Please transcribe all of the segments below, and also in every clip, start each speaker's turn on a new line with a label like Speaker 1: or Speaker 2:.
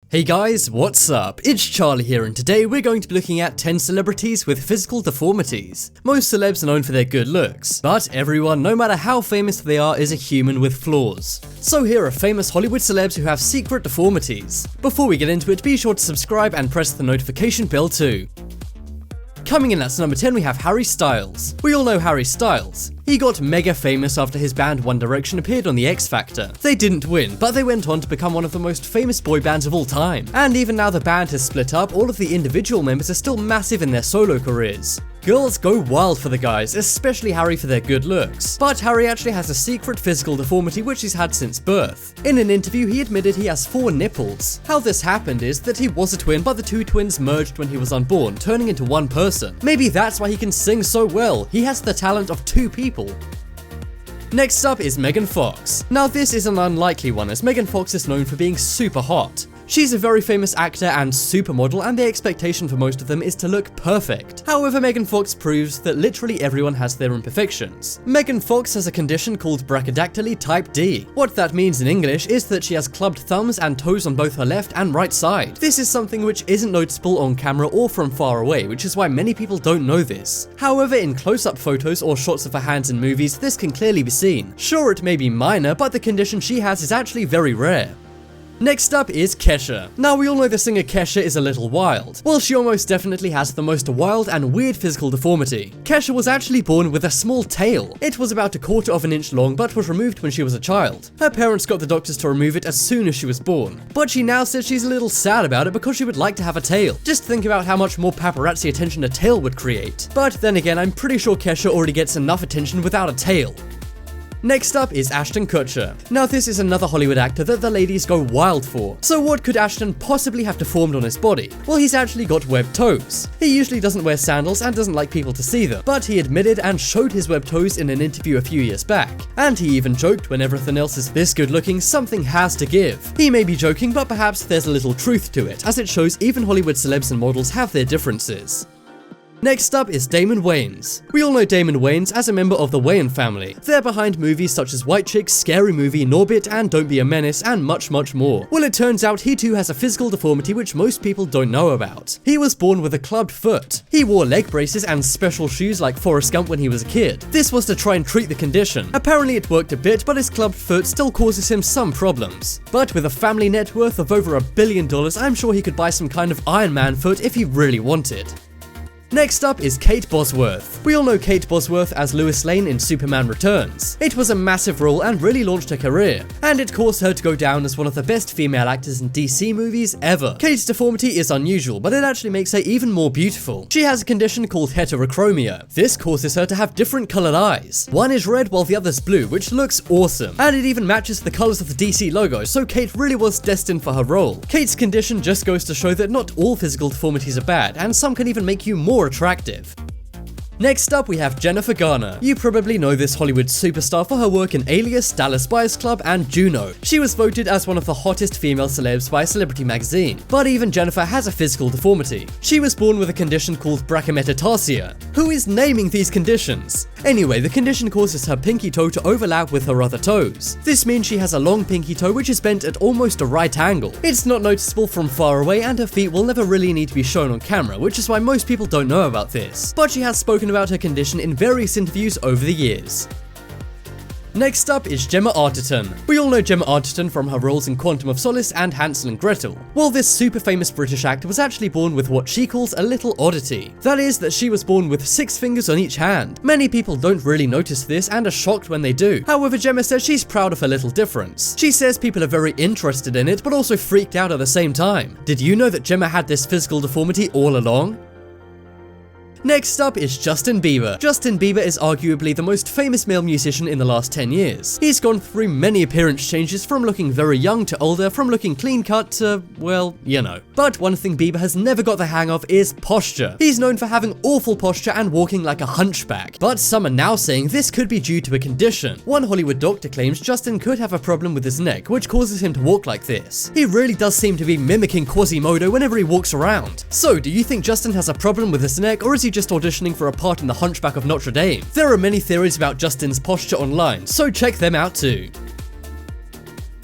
Speaker 1: Hey guys, what's up? It's Charlie here, and today we're going to be looking at 10 celebrities with physical deformities. Most celebs are known for their good looks, but everyone, no matter how famous they are, is a human with flaws. So here are famous Hollywood celebs who have secret deformities. Before we get into it, be sure to subscribe and press the notification bell too. Coming in at number 10 we have Harry Styles. We all know Harry Styles. He got mega famous after his band One Direction appeared on the X Factor. They didn't win, but they went on to become one of the most famous boy bands of all time. And even now the band has split up, all of the individual members are still massive in their solo careers. Girls go wild for the guys, especially Harry for their good looks. But Harry actually has a secret physical deformity which he's had since birth. In an interview he admitted he has 4 nipples. How this happened is that he was a twin, but the 2 twins merged when he was unborn, turning into one person. Maybe that's why he can sing so well. He has the talent of 2 people. Next up is Megan Fox. Now this is an unlikely one, as Megan Fox is known for being super hot. She's a very famous actor and supermodel, and the expectation for most of them is to look perfect. However, Megan Fox proves that literally everyone has their imperfections. Megan Fox has a condition called brachydactyly type D. What that means in English is that she has clubbed thumbs and toes on both her left and right side. This is something which isn't noticeable on camera or from far away, which is why many people don't know this. However, in close-up photos or shots of her hands in movies, this can clearly be seen. Sure, it may be minor, but the condition she has is actually very rare. Next up is KUTCHER. Now we all know the singer KUTCHER is a little wild. Well, she almost definitely has the most wild and weird physical deformity. KUTCHER was actually born with a small tail. It was about 1/4 of an inch long but was removed when she was a child. Her parents got the doctors to remove it as soon as she was born. But she now says she's a little sad about it because she would like to have a tail. Just think about how much more paparazzi attention a tail would create. But then again, I'm pretty sure KUTCHER already gets enough attention without a tail. Next up is ASHTON KUTCHER. Now this is another Hollywood actor that the ladies go wild for. So what could ASHTON possibly have deformed on his body? Well, he's actually got webbed toes. He usually doesn't wear sandals and doesn't like people to see them, but he admitted and showed his webbed toes in an interview a few years back. And he even joked when everything else is this good looking, something has to give. He may be joking, but perhaps there's a little truth to it, as it shows even Hollywood celebs and models have their differences. Next up is Damon Wayans. We all know Damon Wayans as a member of the Wayans family. They're behind movies such as White Chicks, Scary Movie, Norbit, and Don't Be a Menace, and much more. Well, it turns out he too has a physical deformity which most people don't know about. He was born with a clubbed foot. He wore leg braces and special shoes like Forrest Gump when he was a kid. This was to try and treat the condition. Apparently it worked a bit, but his clubbed foot still causes him some problems. But with a family net worth of over $1 billion, I'm sure he could buy some kind of Iron Man foot if he really wanted. Next up is Kate Bosworth. We all know Kate Bosworth as Lois Lane in Superman Returns. It was a massive role and really launched her career, and it caused her to go down as one of the best female actors in DC movies ever. Kate's deformity is unusual, but it actually makes her even more beautiful. She has a condition called heterochromia. This causes her to have different colored eyes. One is red while the other's blue, which looks awesome, and it even matches the colors of the DC logo, so Kate really was destined for her role. Kate's condition just goes to show that not all physical deformities are bad, and some can even make you more attractive. Next up we have Jennifer Garner. You probably know this Hollywood superstar for her work in Alias, Dallas Buyers Club, and Juno. She was voted as one of the hottest female celebs by Celebrity magazine. But even Jennifer has a physical deformity. She was born with a condition called brachymetatarsia. Who is naming these conditions? Anyway, the condition causes her pinky toe to overlap with her other toes. This means she has a long pinky toe which is bent at almost a right angle. It's not noticeable from far away, and her feet will never really need to be shown on camera, which is why most people don't know about this. But she has spoken about her condition in various interviews over the years. Next up is GEMMA ARTERTON. We all know GEMMA ARTERTON from her roles in Quantum of Solace and Hansel and Gretel. Well, this super famous British actor was actually born with what she calls a little oddity. That is, that she was born with 6 fingers on each hand. Many people don't really notice this and are shocked when they do. However, GEMMA says she's proud of her little difference. She says people are very interested in it, but also freaked out at the same time. Did you know that GEMMA had this physical deformity all along? Next up is Justin Bieber. Justin Bieber is arguably the most famous male musician in the last 10 years. He's gone through many appearance changes, from looking very young to older, from looking clean cut to, well, you know. But one thing Bieber has never got the hang of is posture. He's known for having awful posture and walking like a hunchback. But some are now saying this could be due to a condition. One Hollywood doctor claims Justin could have a problem with his neck, which causes him to walk like this. He really does seem to be mimicking Quasimodo whenever he walks around. So, do you think Justin has a problem with his neck, or is he just auditioning for a part in The Hunchback of Notre Dame? There are many theories about Justin's posture online, so check them out too.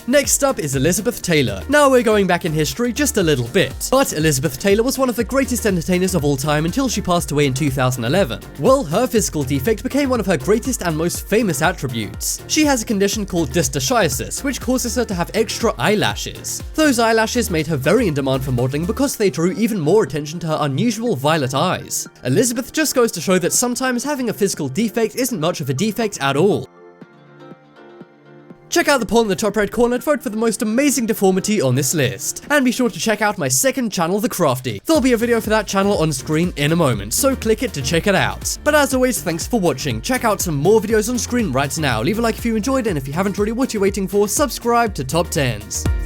Speaker 1: Next up is Elizabeth Taylor. Now we're going back in history just a little bit, but Elizabeth Taylor was one of the greatest entertainers of all time until she passed away in 2011. Well, her physical defect became one of her greatest and most famous attributes. She has a condition called dysdyschiasis, which causes her to have extra eyelashes. Those eyelashes made her very in demand for modeling because they drew even more attention to her unusual violet eyes. Elizabeth just goes to show that sometimes having a physical defect isn't much of a defect at all. Check out the poll in the top right corner to vote for the most amazing deformity on this list. And be sure to check out my second channel, The Crafty. There'll be a video for that channel on screen in a moment, so click it to check it out. But as always, thanks for watching. Check out some more videos on screen right now. Leave a like if you enjoyed, and if you haven't already, what are you waiting for? Subscribe to Top 10s.